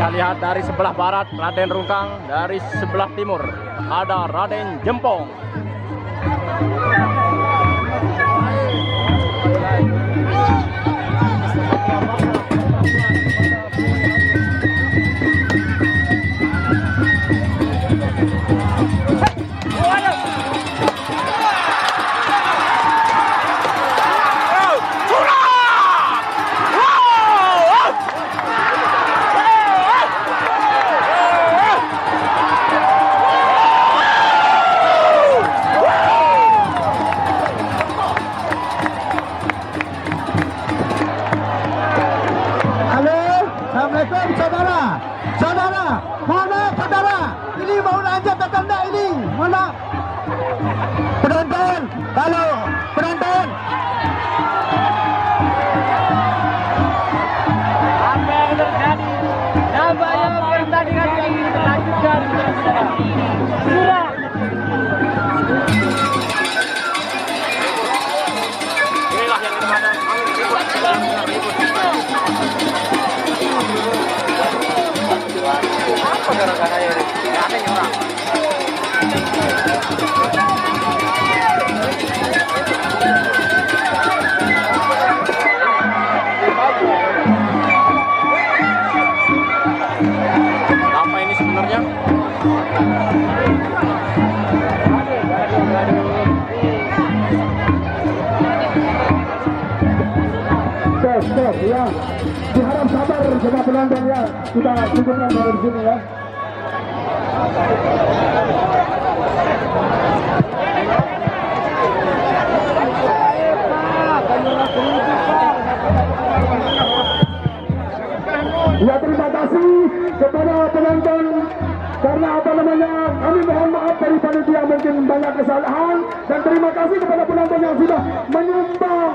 Kita lihat dari sebelah barat Raden Rungkang, dari sebelah timur ada Raden Jempong. Assalamualaikum saudara. Saudara, mana saudara? Ini mau lanjut atau enggak ini? Mana? Penonton, halo, penonton. Apa yang terjadi? Nampaknya pertandingan ini dilanjutkan. Sudah. Inilah yang dimana apa gara-gara ini? Ada yang orang. Apa ini sebenarnya? Stop, ya. Diharap sabar sama penonton ya. Kita cukupkan dari sini ya. Ya, terima kasih kepada penonton karena kami mohon maaf dari panitia mungkin banyak kesalahan, dan terima kasih kepada penonton yang sudah menyumbang